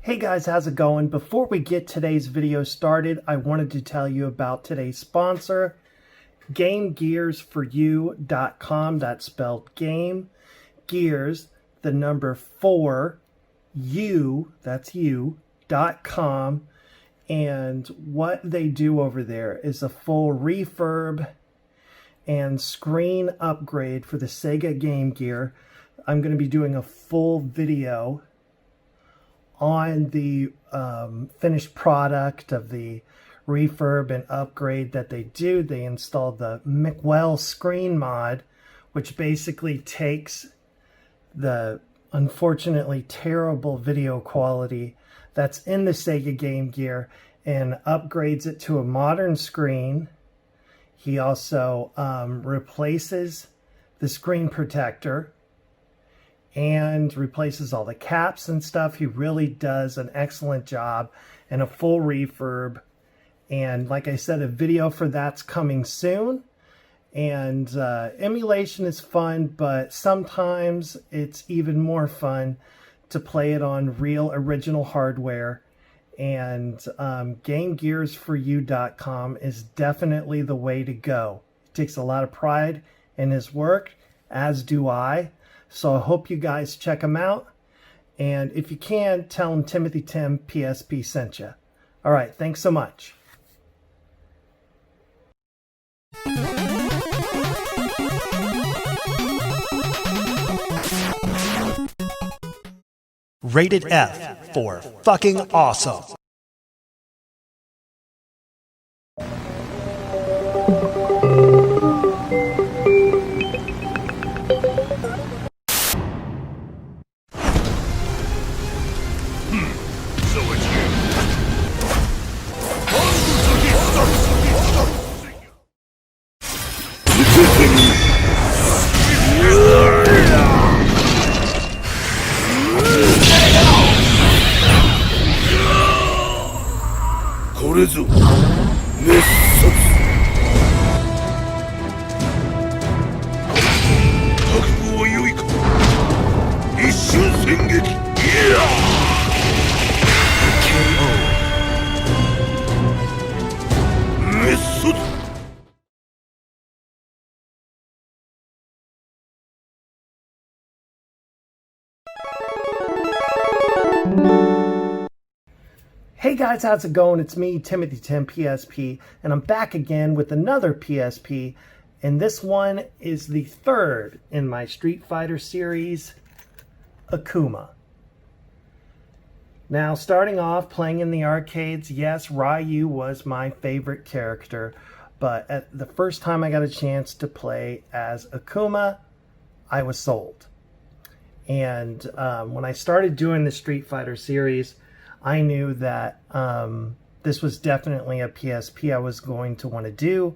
Hey guys, how's it going? Before we get today's video started, I wanted to tell you about today's sponsor, GameGearsForYou.com. That's spelled Game Gears, the number 4, you, that's you.com. And what they do over there is a full refurb and screen upgrade for the Sega Game Gear. I'm going to be doing a full video on the finished product of the refurb and upgrade that they do. They installed the McWell screen mod, which basically takes the unfortunately terrible video quality that's in the Sega Game Gear and upgrades it to a modern screen. He also replaces the screen protector and replaces all the caps and stuff. He really does an excellent job and a full refurb. And like I said, a video for that's coming soon. And emulation is fun, but sometimes it's even more fun to play it on real original hardware. And GameGearsForYou.com is definitely the way to go. He takes a lot of pride in his work, as do I. So I hope you guys check him out. And if you can, tell him Timothy Tim PSP sent you. All right, thanks so much. Rated F for fucking awesome. Hey guys, how's it going? It's me, Timothy Tim PSP, and I'm back again with another PSP, and this one is the third in my Street Fighter series, Akuma. Now, starting off playing in the arcades, yes, Ryu was my favorite character, but at the first time I got a chance to play as Akuma, I was sold. And when I started doing the Street Fighter series, I knew that this was definitely a PSP I was going to want to do,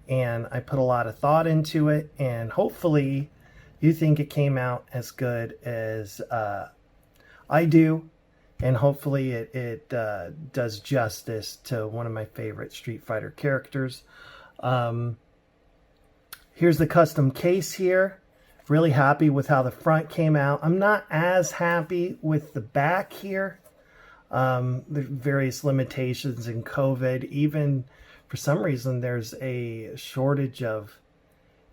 and I put a lot of thought into it, and hopefully you think it came out as good as I do, and hopefully it does justice to one of my favorite Street Fighter characters. Here's the custom case here. Really happy with how the front came out. I'm not as happy with the back here. The various limitations in COVID, even for some reason there's a shortage of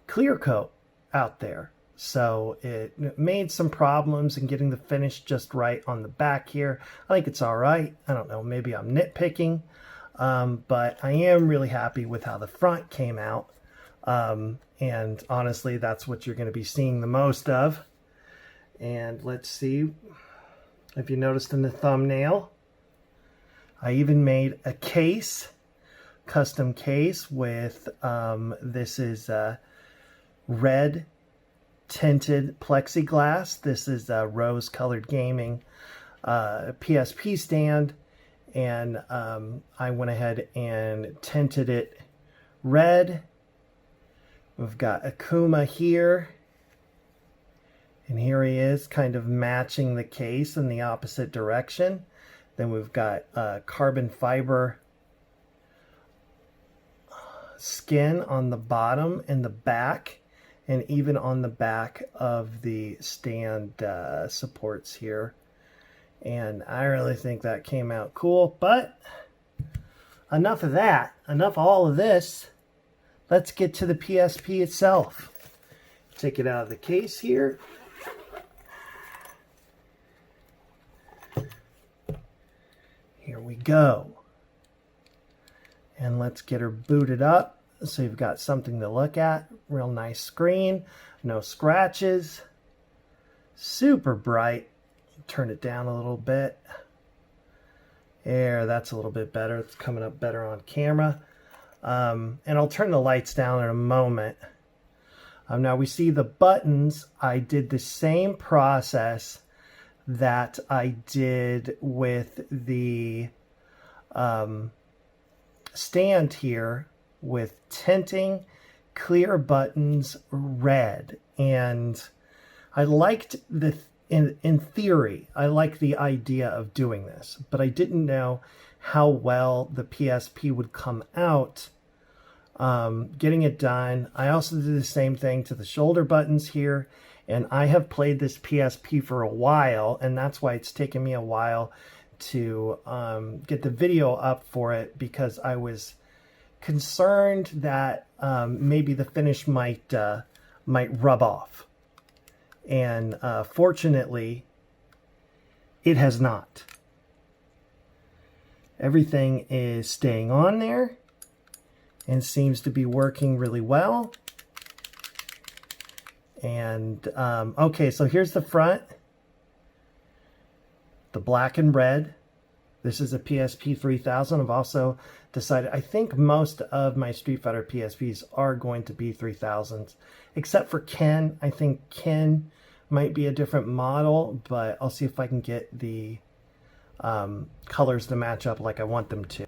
clear coat out there, so it made some problems in getting the finish just right on the back here. I think it's all right. I don't know, maybe I'm nitpicking, but I am really happy with how the front came out, and honestly that's what you're going to be seeing the most of. And let's see if you noticed in the thumbnail, I even made a case, custom case with, this is red tinted plexiglass. This is a rose colored gaming PSP stand, and I went ahead and tinted it red. We've got Akuma here. And here he is, kind of matching the case in the opposite direction. Then we've got carbon fiber skin on the bottom and the back, and even on the back of the stand supports here. And I really think that came out cool. But enough of that. Enough of all of this. Let's get to the PSP itself. Take it out of the case here. Here we go. And let's get her booted up so you've got something to look at. Real nice screen. No scratches. Super bright. Turn it down a little bit. There, that's a little bit better. It's coming up better on camera. And I'll turn the lights down in a moment. Now we see the buttons. I did the same process that I did with the stand here, with tinting clear buttons red. And I liked the in theory, I like the idea of doing this, but I didn't know how well the PSP would come out getting it done. I also did the same thing to the shoulder buttons here, and I have played this PSP for a while, and that's why it's taken me a while to get the video up for it, because I was concerned that maybe the finish might rub off. And fortunately, it has not. Everything is staying on there and seems to be working really well. And okay, so here's the front. The black and red. This is a PSP 3000. I've also decided, I think most of my Street Fighter PSPs are going to be 3000s, except for Ken. I think Ken might be a different model, but I'll see if I can get the colors to match up like I want them to.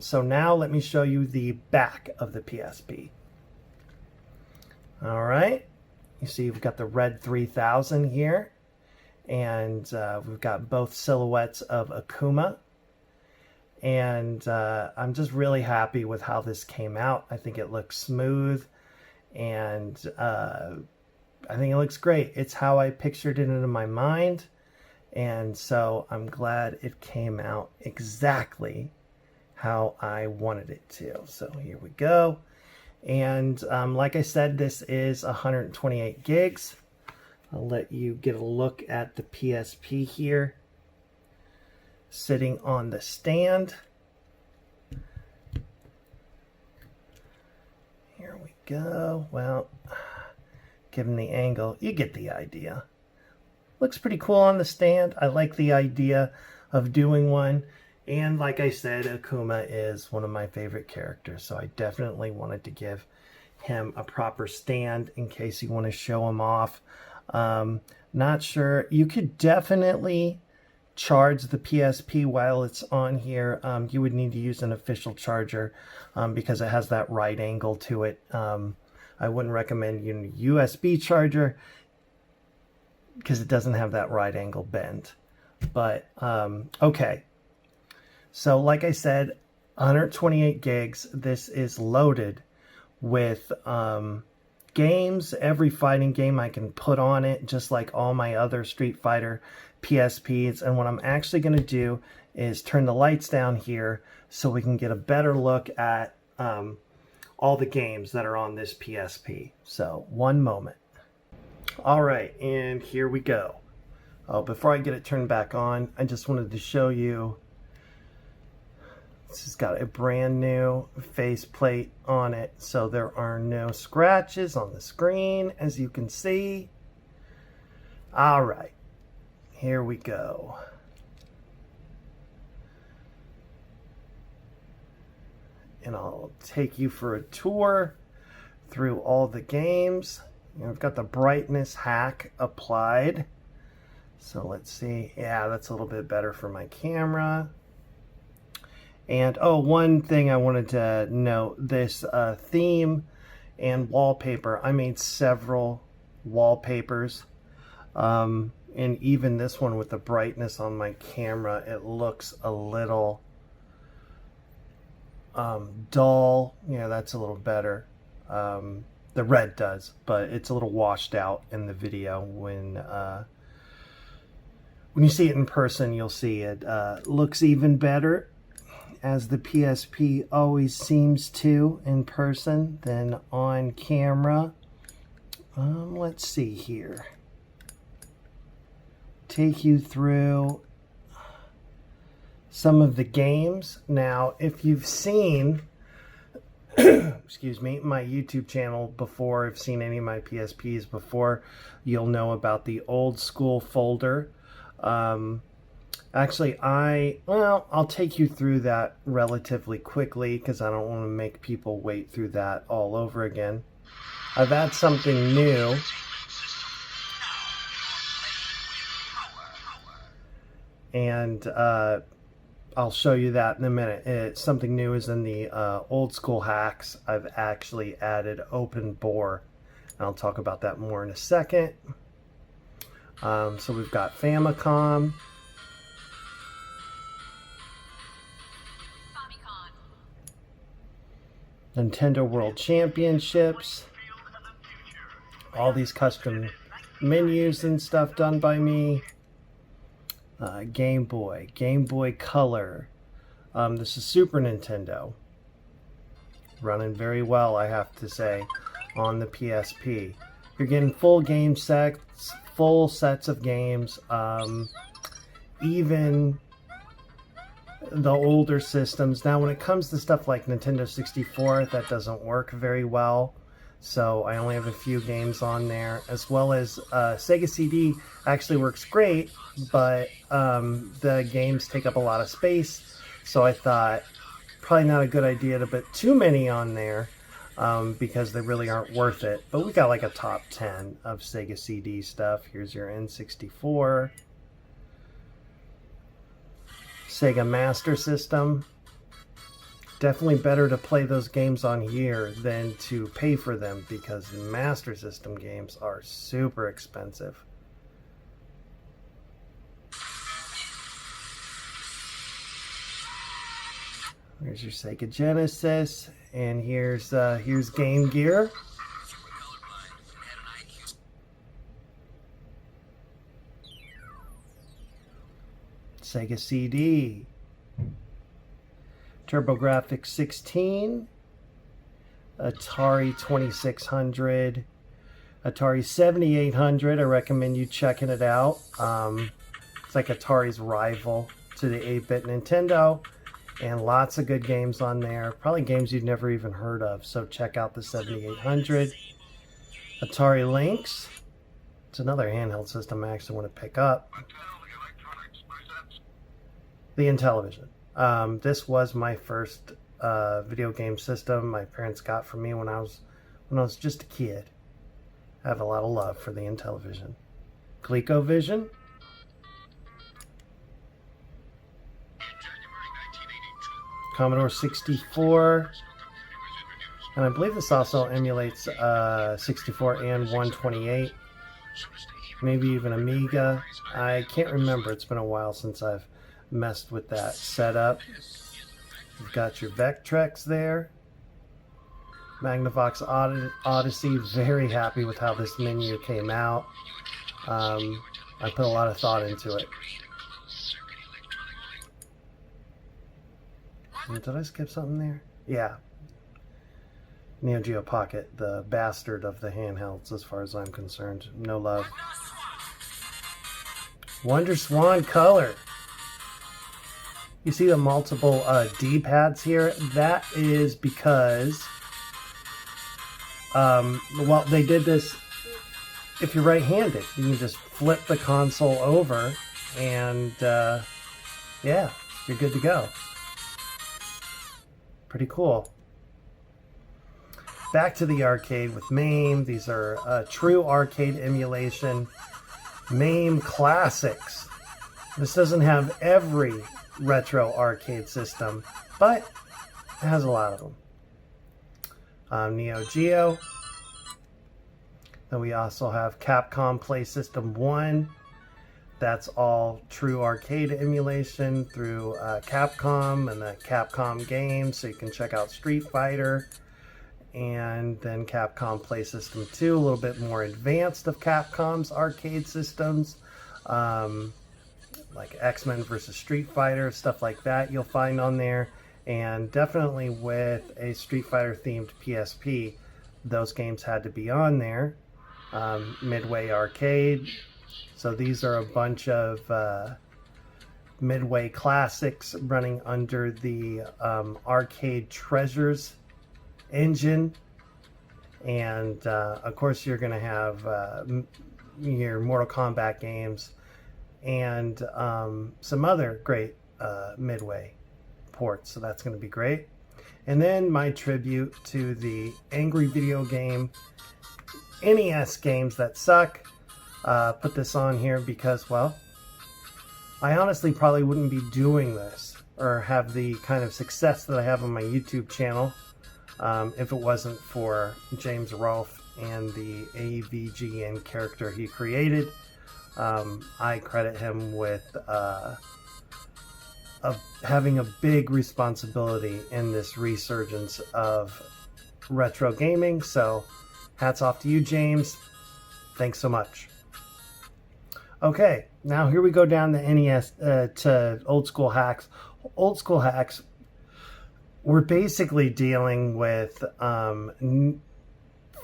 So now let me show you the back of the PSP. All right, you see we've got the red 3000 here, and we've got both silhouettes of Akuma. And I'm just really happy with how this came out. I think it looks smooth, and I think it looks great. It's how I pictured it in my mind, and so I'm glad it came out exactly how I wanted it to. So here we go. And like I said, this is 128 gigs. I'll let you get a look at the PSP here, sitting on the stand. Here we go. Well, given the angle, you get the idea. Looks pretty cool on the stand. I like the idea of doing one. And like I said, Akuma is one of my favorite characters, so I definitely wanted to give him a proper stand in case you want to show him off. Not sure. You could definitely charge the PSP while it's on here. You would need to use an official charger because it has that right angle to it. I wouldn't recommend using a USB charger because it doesn't have that right angle bend. But okay. So like I said, 128 gigs. This is loaded with games. Every fighting game I can put on it, just like all my other Street Fighter PSPs. And what I'm actually going to do is turn the lights down here so we can get a better look at all the games that are on this PSP. So one moment. All right, and here we go. Oh, before I get it turned back on, I just wanted to show you. This has got a brand new faceplate on it, so there are no scratches on the screen, as you can see. All right, here we go. And I'll take you for a tour through all the games. I've got the brightness hack applied. So let's see. Yeah, that's a little bit better for my camera. And oh, one thing I wanted to note, this theme and wallpaper. I made several wallpapers. And even this one with the brightness on my camera, it looks a little dull. Yeah, that's a little better. The red does, but it's a little washed out in the video when you see it in person, you'll see it looks even better, as the PSP always seems to in person than on camera. Let's see here. Take you through some of the games. Now, if you've seen excuse me, my YouTube channel before, if seen any of my PSPs before, you'll know about the old school folder. Actually, I'll take you through that relatively quickly because I don't want to make people wait through that all over again. I've had something new. And I'll show you that in a minute. Something new is in the old school hacks. I've actually added open bore. And I'll talk about that more in a second. So we've got Famicom. Nintendo World Championships. All these custom menus and stuff done by me. Game Boy Color. This is Super Nintendo. Running very well, I have to say, on the PSP. You're getting full game sets, full sets of games. Even the older systems. Now, when it comes to stuff like Nintendo 64, that doesn't work very well. So I only have a few games on there, as well as Sega CD actually works great, but the games take up a lot of space. So I thought probably not a good idea to put too many on there because they really aren't worth it. But we got like a top 10 of Sega CD stuff. Here's your N64. Sega Master System. Definitely better to play those games on here than to pay for them because the Master System games are super expensive. Here's your Sega Genesis, and here's Game Gear. Sega CD. TurboGrafx 16, Atari 2600, Atari 7800. I recommend you checking it out. It's like Atari's rival to the 8-bit Nintendo, and lots of good games on there. Probably games you've never even heard of, so check out the 7800. Atari Lynx. It's another handheld system I actually want to pick up. The Intellivision. This was my first video game system my parents got for me when I was just a kid. I have a lot of love for the Intellivision. ColecoVision. Commodore 64. And I believe this also emulates 64 and 128. Maybe even Amiga. I can't remember. It's been a while since I've messed with that setup. You've got your Vectrex there. Magnavox Odyssey. Very happy with how this menu came out. I put a lot of thought into it. Did I skip something there? Yeah. Neo Geo Pocket, the bastard of the handhelds as far as I'm concerned. No love. WonderSwan Color. You see the multiple D-pads here? That is because, well, they did this, if you're right-handed, you can just flip the console over and, yeah, you're good to go. Pretty cool. Back to the arcade with MAME. These are true arcade emulation. MAME Classics. This doesn't have every retro arcade system, but it has a lot of them. Neo Geo. Then we also have Capcom Play System 1. That's all true arcade emulation through Capcom and the Capcom games, so you can check out Street Fighter. And then Capcom Play System 2, a little bit more advanced of Capcom's arcade systems. like X-Men versus Street Fighter, stuff like that you'll find on there. And definitely with a Street Fighter themed PSP, those games had to be on there. Midway Arcade. So these are a bunch of Midway classics running under the Arcade Treasures engine. And of course you're going to have your Mortal Kombat games and some other great Midway ports. So that's going to be great. And then my tribute to the Angry Video Game NES games that suck. Put this on here because, well, I honestly probably wouldn't be doing this or have the kind of success that I have on my YouTube channel if it wasn't for James Rolfe and the AVGN character he created. I credit him with having a big responsibility in this resurgence of retro gaming. So hats off to you, James. Thanks so much. Okay, now here we go down the NES to old school hacks. Old school hacks, we're basically dealing with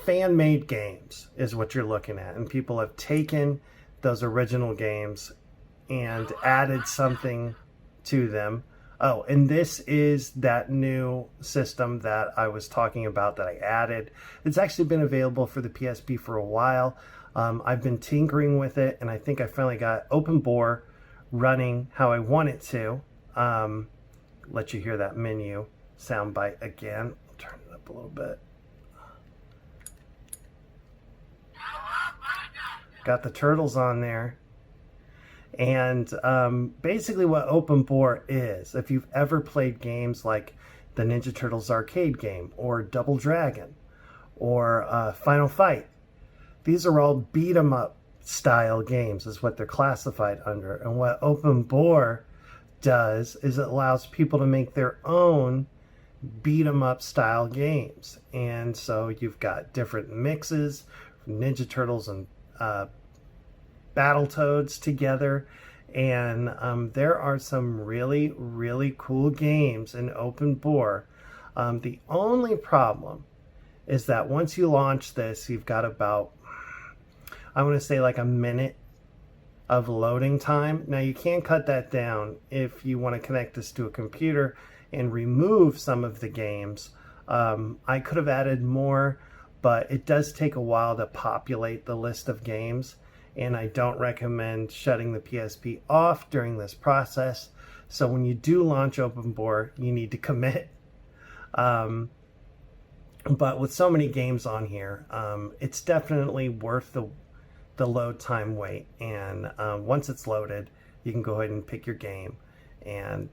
fan-made games is what you're looking at. And people have taken those original games and added something to them. Oh, and this is that new system that I was talking about that I added. It's actually been available for the PSP for a while. I've been tinkering with it, and I think I finally got open bore running how I want it to. Let you hear that menu soundbite again. I'll turn it up a little bit. Got the turtles on there. And basically what open bore is, if you've ever played games like the Ninja Turtles arcade game or Double Dragon or Final Fight, these are all beat 'em up style games is what they're classified under. And what open bore does is it allows people to make their own beat 'em up style games. And so you've got different mixes from Ninja Turtles and Battletoads together, and there are some really, really cool games in open bore. The only problem is that once you launch this, you've got about, I want to say like a minute of loading time. Now you can cut that down if you want to connect this to a computer and remove some of the games. I could have added more, but it does take a while to populate the list of games. And I don't recommend shutting the PSP off during this process. So when you do launch open bore, you need to commit. But with so many games on here, it's definitely worth the load time wait. And once it's loaded, you can go ahead and pick your game. And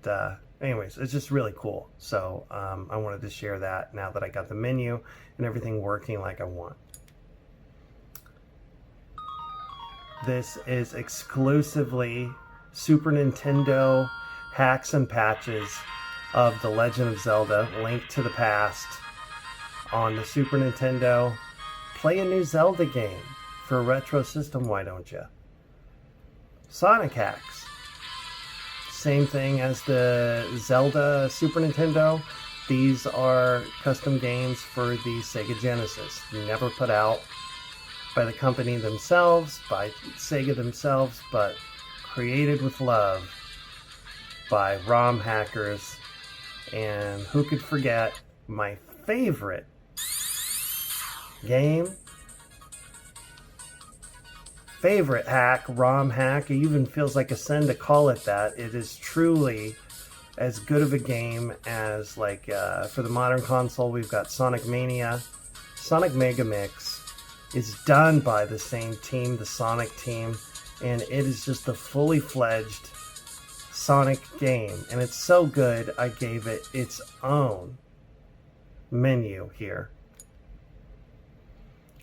anyways, it's just really cool. So I wanted to share that now that I got the menu and everything working like I want. This is exclusively Super Nintendo hacks and patches of The Legend of Zelda: Link to the Past on the Super Nintendo. Play a new Zelda game for a retro system, why don't you? Sonic hacks. Same thing as the Zelda Super Nintendo. These are custom games for the Sega Genesis. Never put out by the company themselves, by Sega themselves, but created with love by ROM hackers. And who could forget my favorite game, favorite hack, ROM hack. It even feels like a sin to call it that. It is truly as good of a game as, like, for the modern console, we've got Sonic Mania. Sonic Megamix is done by the same team, the Sonic team, and it is just a fully fledged Sonic game. And it's so good, I gave it its own menu here.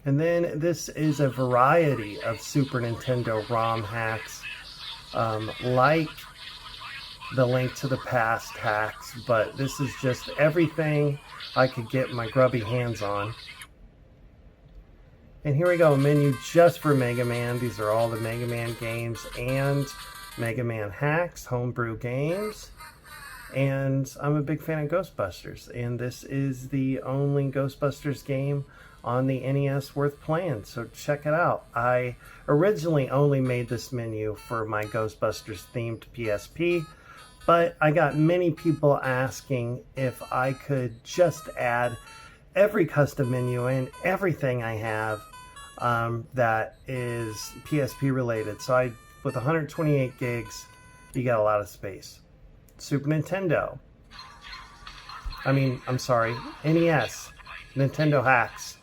And then this is a variety of Super Nintendo ROM hacks, like the Link to the Past hacks, but this is just everything I could get my grubby hands on. And here we go, a menu just for Mega Man. These are all the Mega Man games and Mega Man hacks, homebrew games, and I'm a big fan of Ghostbusters, and this is the only Ghostbusters game on the NES worth playing, so check it out. I originally only made this menu for my Ghostbusters themed PSP, but I got many people asking if I could just add every custom menu and everything I have that is PSP related. So with 128 gigs, you got a lot of space. Super Nintendo. I'm sorry, NES. Nintendo hacks.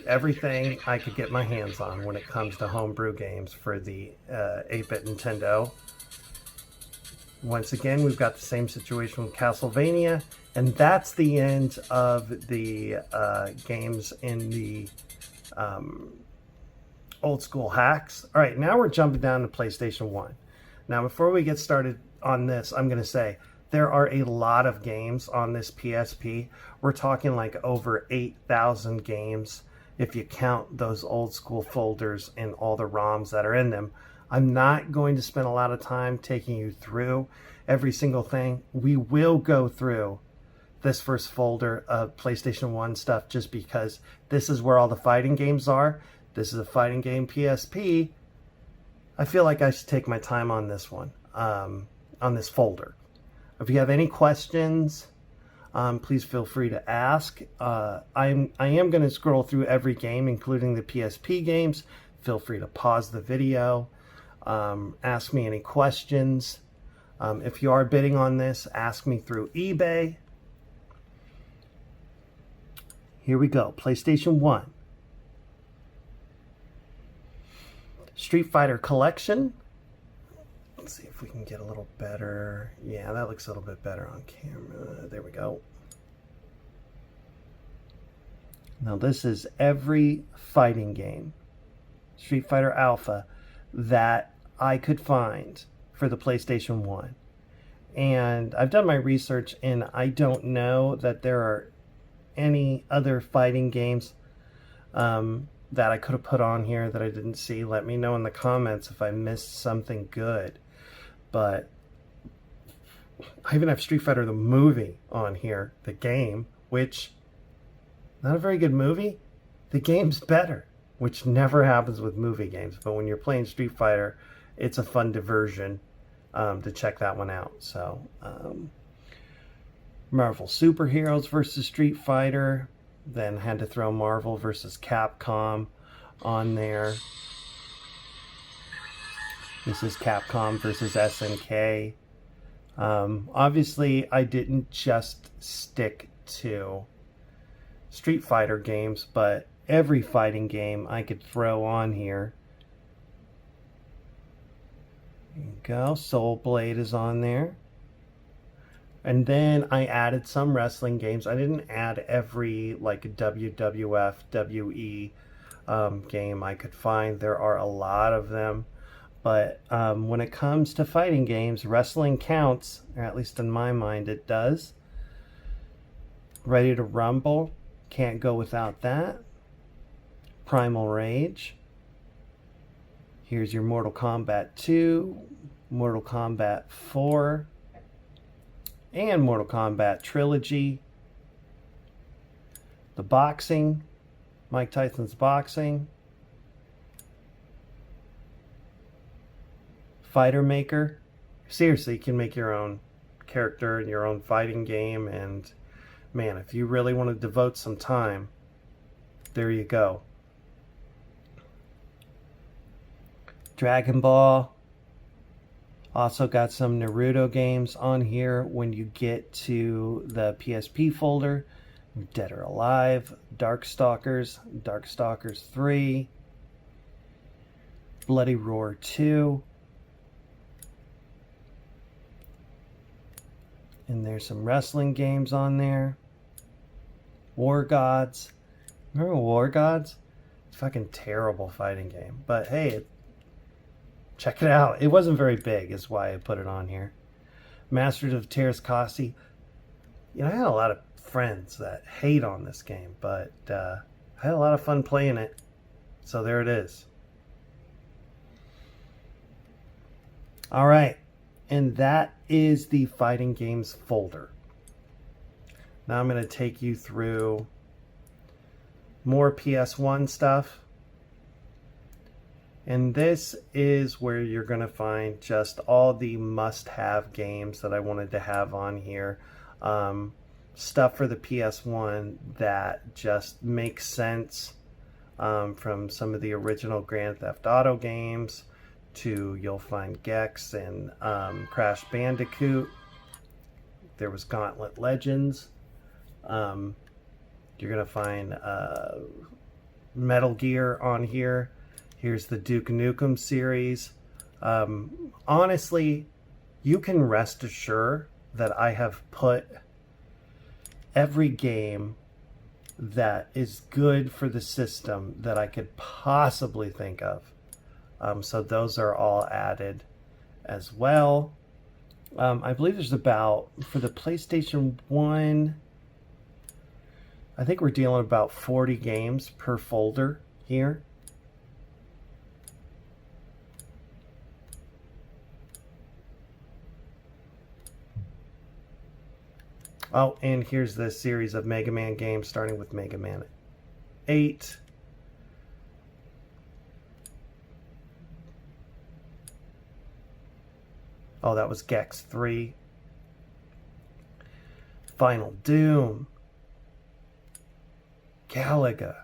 Everything I could get my hands on when it comes to homebrew games for the 8-bit Nintendo. Once again, we've got the same situation with Castlevania, and that's the end of the games in the old school hacks. All right, now we're jumping down to PlayStation 1. Now, before we get started on this, I'm going to say there are a lot of games on this PSP. We're talking like over 8,000 games if you count those old school folders and all the ROMs that are in them. I'm not going to spend a lot of time taking you through every single thing. We will go through this first folder of PlayStation 1 stuff just because this is where all the fighting games are. This is a fighting game PSP. I feel like I should take my time on this one, on this folder. If you have any questions, please feel free to ask. I am going to scroll through every game, including the PSP games. Feel free to pause the video. Ask me any questions. If you are bidding on this, ask me through eBay. Here we go. PlayStation 1. Street Fighter Collection. Let's see if we can get a little better. Yeah, that looks a little bit better on camera. There we go. Now this is every fighting game, Street Fighter Alpha, that I could find for the PlayStation 1. And I've done my research, and I don't know that there are any other fighting games that I could have put on here that I didn't see. Let me know in the comments if I missed something good. But I even have Street Fighter the movie on here, the game, which, not a very good movie. The game's better, which never happens with movie games. But when you're playing Street Fighter, it's a fun diversion to check that one out. So, Marvel Superheroes versus Street Fighter. Then had to throw Marvel versus Capcom on there. This is Capcom versus SNK. Obviously, I didn't just stick to Street Fighter games, but every fighting game I could throw on here. There you go. Soul Blade is on there. And then I added some wrestling games. I didn't add every like WWF, WE game I could find. There are a lot of them. But when it comes to fighting games, wrestling counts, or at least in my mind it does. Ready to Rumble, can't go without that. Primal Rage. Here's your Mortal Kombat 2, Mortal Kombat 4, and Mortal Kombat Trilogy. The boxing, Mike Tyson's boxing. Fighter Maker. Seriously, you can make your own character and your own fighting game, and man, if you really want to devote some time, there you go. Dragon Ball. Also got some Naruto games on here when you get to the PSP folder. Dead or Alive, Darkstalkers, Darkstalkers 3, Bloody Roar 2. And there's some wrestling games on there. War Gods. Remember War Gods? It's a fucking terrible fighting game. But hey, check it out. It wasn't very big is why I put it on here. Masters of Terras Kasi. You know, I had a lot of friends that hate on this game, but I had a lot of fun playing it. So there it is. All right, and that is the fighting games folder. Now I'm going to take you through more PS1 stuff. And this is where you're going to find just all the must-have games that I wanted to have on here. Stuff for the PS1 that just makes sense, from some of the original Grand Theft Auto games to you'll find Gex and Crash Bandicoot. There was Gauntlet Legends. You're going to find Metal Gear on here. Here's the Duke Nukem series. Honestly, you can rest assured that I have put every game that is good for the system that I could possibly think of. So those are all added as well. I believe there's about, for the PlayStation 1, I think we're dealing about 40 games per folder here. Oh, and here's the series of Mega Man games, starting with Mega Man 8. Oh, that was Gex 3. Final Doom. Galaga.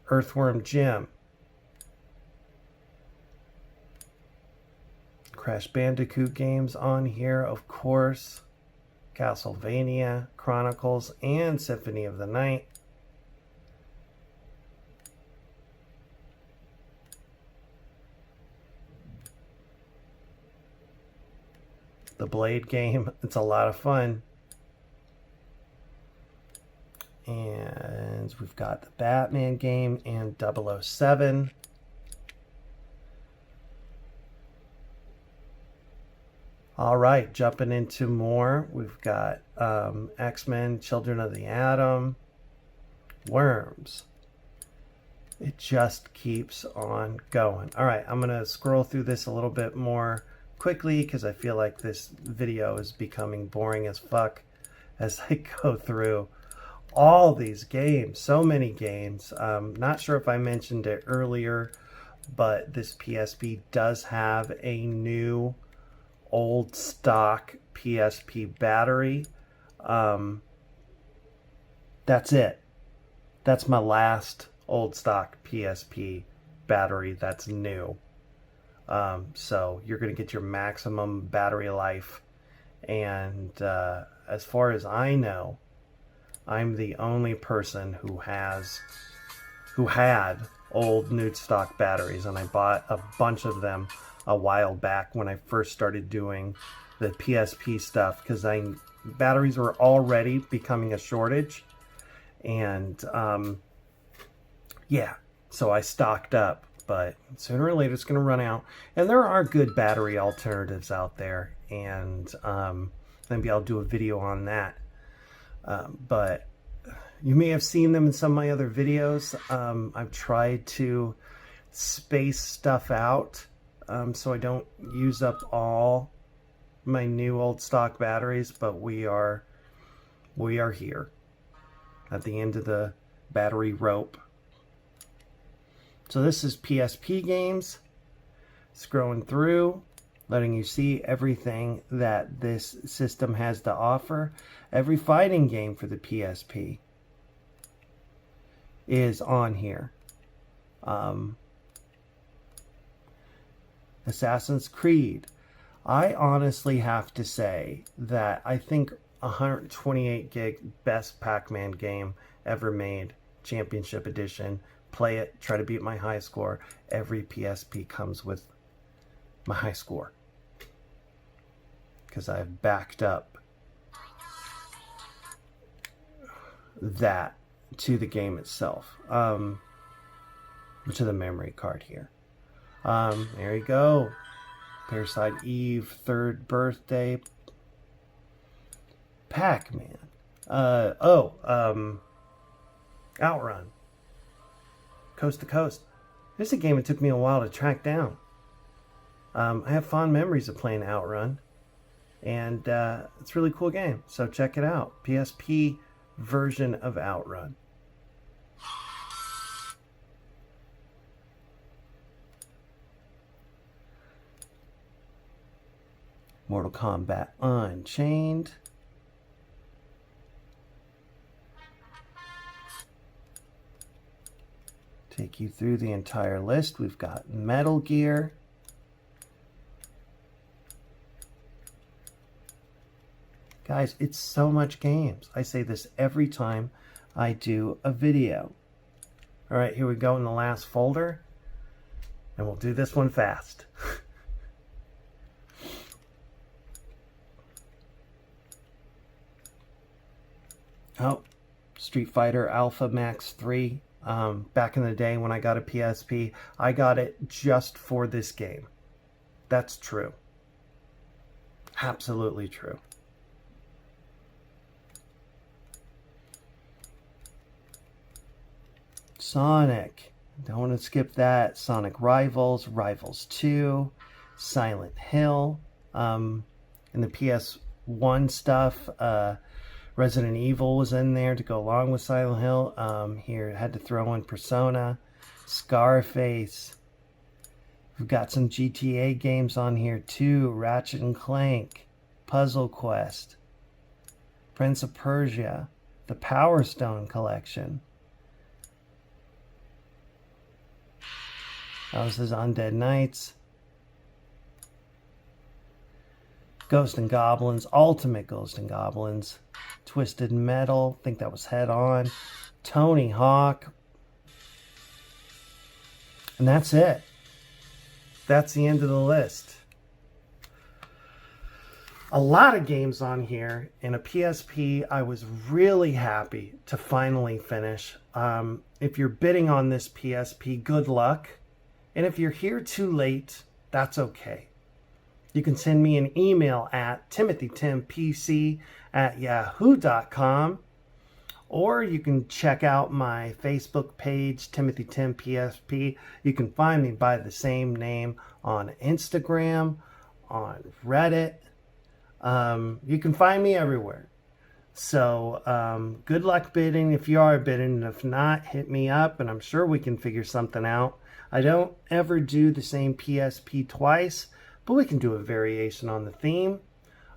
Earthworm Jim. Crash Bandicoot games on here, of course. Castlevania, Chronicles, and Symphony of the Night. The Blade game, it's a lot of fun. And we've got the Batman game and 007. All right, jumping into more. We've got X-Men, Children of the Atom, Worms. It just keeps on going. All right, I'm going to scroll through this a little bit more quickly because I feel like this video is becoming boring as fuck as I go through all these games. So many games. Not sure if I mentioned it earlier, but this PSP does have a new old stock PSP battery. That's it. That's my last old stock PSP battery that's new. So you're going to get your maximum battery life. And as far as I know, I'm the only person who had old nude stock batteries, and I bought a bunch of them a while back when I first started doing the PSP stuff, because batteries were already becoming a shortage, and yeah, so I stocked up. But sooner or later it's going to run out, and there are good battery alternatives out there, and maybe I'll do a video on that. But you may have seen them in some of my other videos. I've tried to space stuff out so I don't use up all my new old stock batteries, but we are here at the end of the battery rope. So this is PSP games. Scrolling through, letting you see everything that this system has to offer. Every fighting game for the PSP is on here. Assassin's Creed. I honestly have to say that I think 128 gig best Pac-Man game ever made, Championship Edition. Play it, try to beat my high score. Every PSP comes with my high score, because I've backed up that to the game itself, to the memory card here. There you go. Parasite Eve, third birthday. Pac-Man. Outrun. Coast to Coast. This is a game that took me a while to track down. I have fond memories of playing Outrun, and it's a really cool game. So check it out. PSP version of Outrun. Mortal Kombat Unchained. Take you through the entire list. We've got Metal Gear. Guys, it's so much games. I say this every time I do a video. All right, here we go in the last folder. And we'll do this one fast. Oh, Street Fighter Alpha Max 3. Back in the day when I got a PSP, I got it just for this game. That's true. Absolutely true. Sonic. Don't want to skip that. Sonic Rivals, Rivals 2, Silent Hill. In the PS1 stuff, Resident Evil was in there to go along with Silent Hill. Here, had to throw in Persona, Scarface. We've got some GTA games on here too. Ratchet and Clank, Puzzle Quest, Prince of Persia, the Power Stone Collection. That was his Undead Knights. Ghost and Goblins, Ultimate Ghost and Goblins, Twisted Metal, I think that was Head On, Tony Hawk. And that's it. That's the end of the list. A lot of games on here, and a PSP I was really happy to finally finish. If you're bidding on this PSP, good luck. And if you're here too late, that's okay. You can send me an email at timothytimpc@yahoo.com, or you can check out my Facebook page, Timothy Tim PSP. You can find me by the same name on Instagram, on Reddit. You can find me everywhere. So good luck bidding if you are bidding, and if not, hit me up, and I'm sure we can figure something out. I don't ever do the same PSP twice, but we can do a variation on the theme.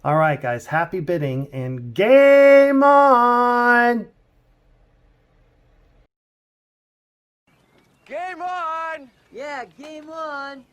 All right, guys, happy bidding, and game on! Game on! Yeah, game on!